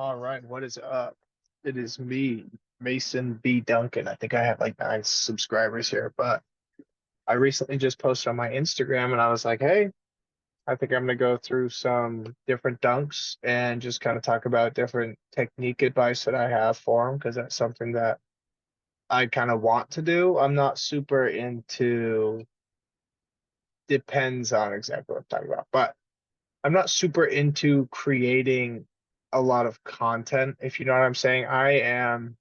All right, what is up? It is me, Mason B. Duncan. I think I have like 9 subscribers here, but I recently just posted on my Instagram and I was like, hey, I think I'm gonna go through some different dunks and just kind of talk about different technique advice that I have for them because that's something that I kind of want to do. I'm not super into, depends on exactly what I'm talking about, but I'm not super into creating a lot of content, if you know what I'm saying. I'm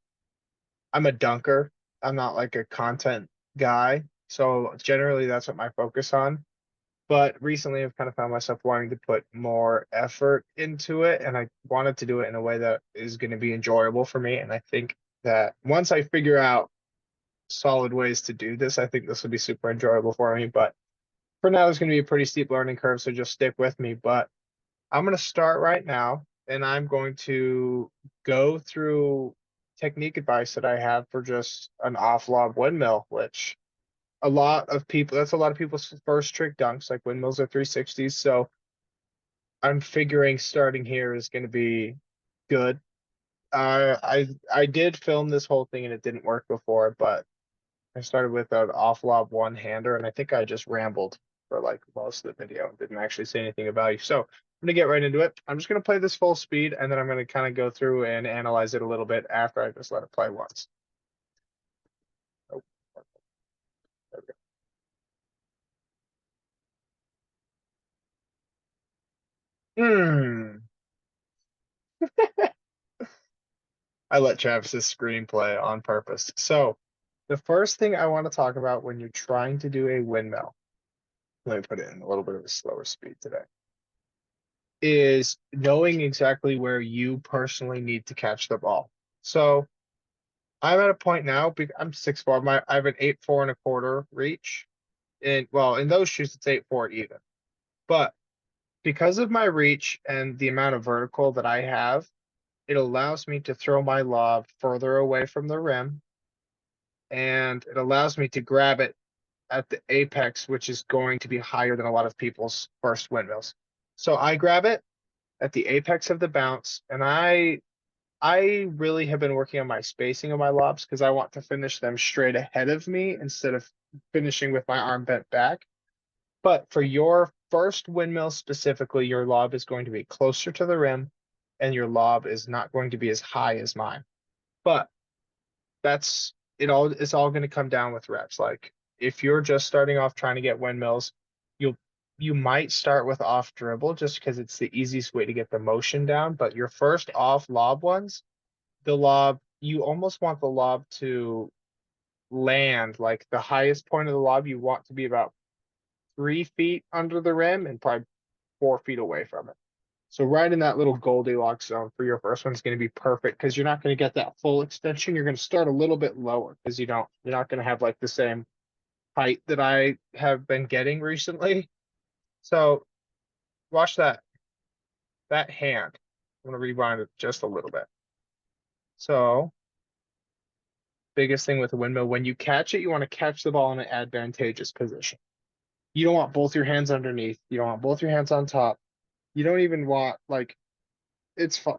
a dunker. I'm not like a content guy. So generally that's what my focus on. But recently I've kind of found myself wanting to put more effort into it and I wanted to do it in a way that is going to be enjoyable for me. And I think that once I figure out solid ways to do this, I think this will be super enjoyable for me. But for now, it's going to be a pretty steep learning curve, so just stick with me. But I'm going to start right now and I'm going to go through technique advice that I have for just an off lob windmill, which that's a lot of people's first trick dunks, like windmills are 360s. So I'm figuring starting here is going to be good. I did film this whole thing and it didn't work before, but I started with an off lob one hander and I think I just rambled for like most of the video and didn't actually say anything about you. So I'm gonna get right into it. I'm just gonna play this full speed and then I'm gonna kind of go through and analyze it a little bit after I just let it play once. Oh, there we go. I let Travis's screen play on purpose. So the first thing I want to talk about when you're trying to do a windmill, let me put it in a little bit of a slower speed today, is knowing exactly where you personally need to catch the ball. So I'm at a point now, I'm 6'4", I have an 8'4" and a quarter reach. And well, in those shoes, it's 8'4" even. But because of my reach and the amount of vertical that I have, it allows me to throw my lob further away from the rim, and it allows me to grab it at the apex, which is going to be higher than a lot of people's first windmills. So I grab it at the apex of the bounce, and I really have been working on my spacing of my lobs because I want to finish them straight ahead of me instead of finishing with my arm bent back. But for your first windmill specifically, your lob is going to be closer to the rim and your lob is not going to be as high as mine. But that's it's all going to come down with reps. Like if you're just starting off trying to get windmills, you'll you might start with off dribble just because it's the easiest way to get the motion down. But your first off lob ones, the lob, you almost want the lob to land like the highest point of the lob you want to be about 3 feet under the rim and probably 4 feet away from it. So right in that little Goldilocks zone for your first one is going to be perfect because you're not going to get that full extension. You're going to start a little bit lower because you're not going to have like the same height that I have been getting recently. So watch that hand. I'm going to rewind it just a little bit. So biggest thing with a windmill, when you catch it, you want to catch the ball in an advantageous position. You don't want both your hands underneath. You don't want both your hands on top. You don't even want like it's fun.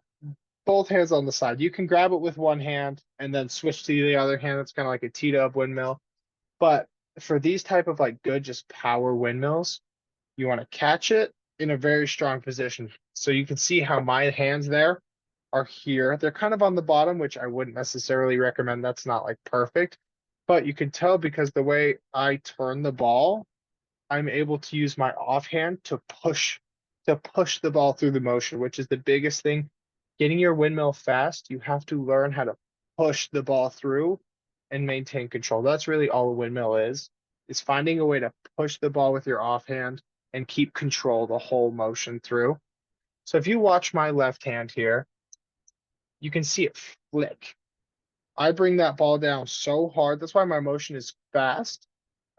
Both hands on the side. You can grab it with one hand and then switch to the other hand. It's kind of like a teed up windmill. But for these type of like good just power windmills, you want to catch it in a very strong position. So you can see how my hands there are here. They're kind of on the bottom, which I wouldn't necessarily recommend. That's not like perfect. But you can tell because the way I turn the ball, I'm able to use my offhand to push the ball through the motion, which is the biggest thing. Getting your windmill fast, you have to learn how to push the ball through and maintain control. That's really all a windmill is finding a way to push the ball with your offhand and keep control the whole motion through. So if you watch my left hand here, you can see it flick. I bring that ball down so hard. That's why my motion is fast.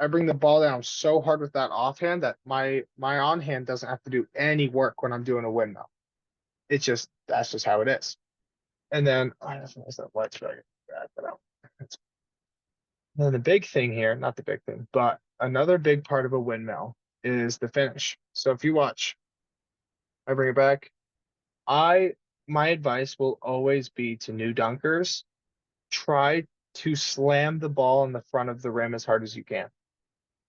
I bring the ball down so hard with that offhand that my on hand doesn't have to do any work when I'm doing a windmill. It's just that's just how it is. And then I just messed up lights for that, but then the big thing here, not the big thing, but another big part of a windmill is the finish. So if you watch, I bring it back. I my advice will always be to new dunkers, try to slam the ball in the front of the rim as hard as you can.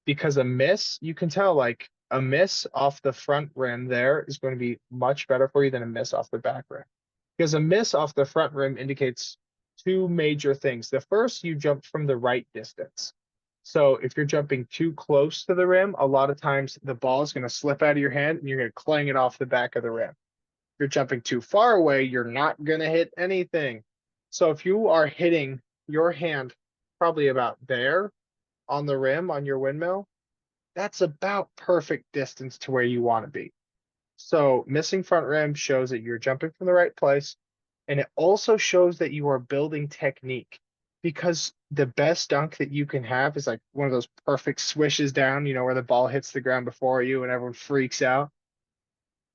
Because a miss, you can tell like a miss off the front rim there is going to be much better for you than a miss off the back rim. Because a miss off the front rim indicates two major things. The first, you jumped from the right distance. So if you're jumping too close to the rim, a lot of times the ball is going to slip out of your hand and you're going to clang it off the back of the rim. If you're jumping too far away, you're not going to hit anything. So if you are hitting your hand probably about there on the rim on your windmill, that's about perfect distance to where you want to be. So missing front rim shows that you're jumping from the right place. And it also shows that you are building technique because the best dunk that you can have is like one of those perfect swishes down, where the ball hits the ground before you and everyone freaks out.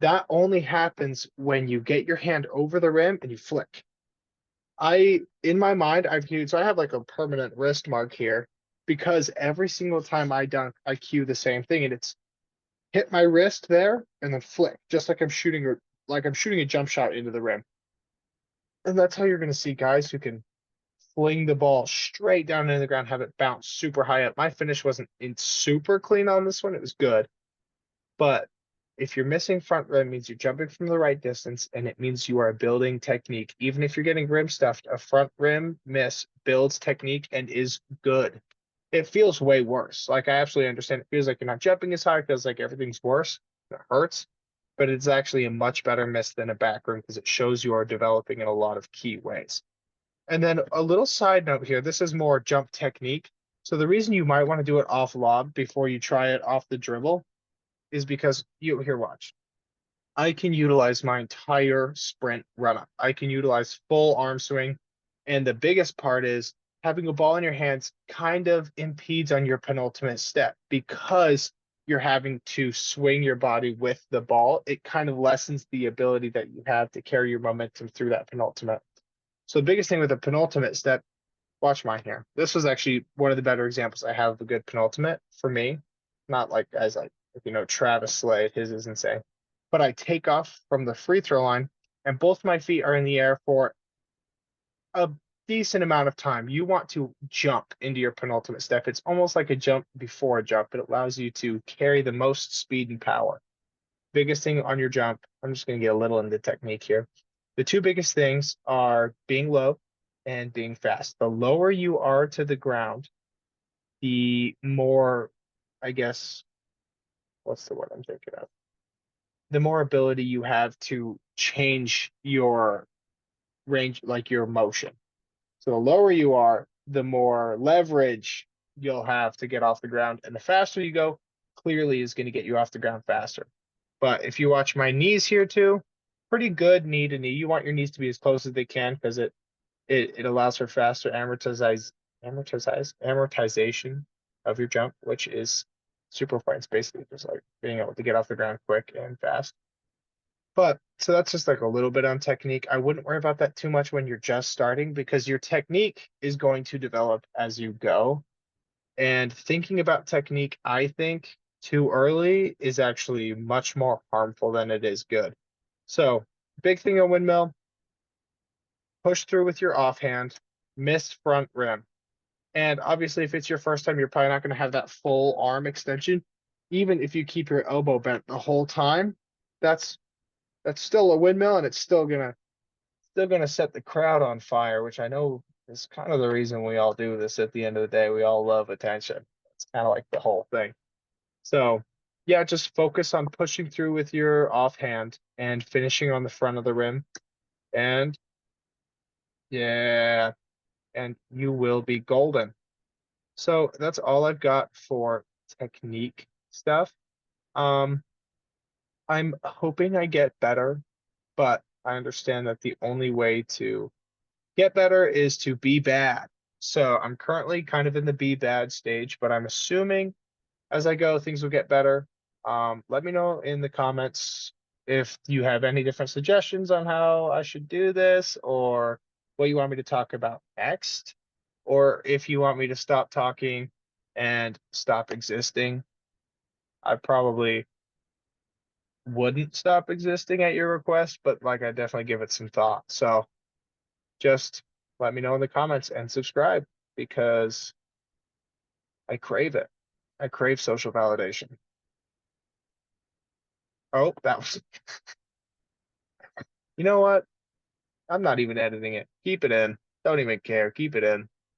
That only happens when you get your hand over the rim and you flick. In my mind, so I have like a permanent wrist mark here because every single time I dunk, I cue the same thing and it's hit my wrist there and then flick, just like I'm shooting a jump shot into the rim. And that's how you're going to see guys who can fling the ball straight down into the ground, have it bounce super high up. My finish wasn't super clean on this one. It was good. But if you're missing front rim, it means you're jumping from the right distance, and it means you are building technique. Even if you're getting rim stuffed, a front rim miss builds technique and is good. It feels way worse. Like I absolutely understand. It feels like you're not jumping as high. It feels like everything's worse. It hurts, but it's actually a much better miss than a back rim because it shows you are developing in a lot of key ways. And then a little side note here, this is more jump technique. So the reason you might want to do it off lob before you try it off the dribble is because watch. I can utilize my entire sprint run up. I can utilize full arm swing. And the biggest part is having a ball in your hands kind of impedes on your penultimate step because you're having to swing your body with the ball. It kind of lessens the ability that you have to carry your momentum through that penultimate. So the biggest thing with a penultimate step, watch mine here. This was actually one of the better examples I have of a good penultimate for me. Not like as like Travis Slade, his is insane. But I take off from the free throw line and both my feet are in the air for a decent amount of time. You want to jump into your penultimate step. It's almost like a jump before a jump. It allows you to carry the most speed and power. Biggest thing on your jump, I'm just going to get a little into technique here. The two biggest things are being low and being fast. The lower you are to the ground, the more, I guess, what's the word I'm thinking of? The more ability you have to change your range, like your motion. So the lower you are, the more leverage you'll have to get off the ground. And the faster you go, clearly is going to get you off the ground faster. But if you watch my knees here too, pretty good knee to knee. You want your knees to be as close as they can because it allows for faster amortization of your jump, which is super important. It's basically just like being able to get off the ground quick and fast. But so that's just like a little bit on technique. I wouldn't worry about that too much when you're just starting because your technique is going to develop as you go. And thinking about technique, I think too early is actually much more harmful than it is good. So, big thing on windmill, push through with your offhand, miss front rim. And obviously, if it's your first time, you're probably not going to have that full arm extension. Even if you keep your elbow bent the whole time, that's still a windmill and it's still gonna set the crowd on fire, which I know is kind of the reason we all do this at the end of the day. We all love attention. It's kind of like the whole thing. So yeah, just focus on pushing through with your offhand and finishing on the front of the rim. And yeah, and you will be golden. So that's all I've got for technique stuff. Um, I'm hoping I get better, but I understand that the only way to get better is to be bad. So I'm currently kind of in the be bad stage, but I'm assuming as I go, things will get better. Let me know in the comments if you have any different suggestions on how I should do this or what you want me to talk about next, or if you want me to stop talking and stop existing. I probably wouldn't stop existing at your request, but like I definitely give it some thought. So just let me know in the comments and subscribe because I crave it. I crave social validation. Oh, that was, you know what? I'm not even editing it. Keep it in. Don't even care. Keep it in.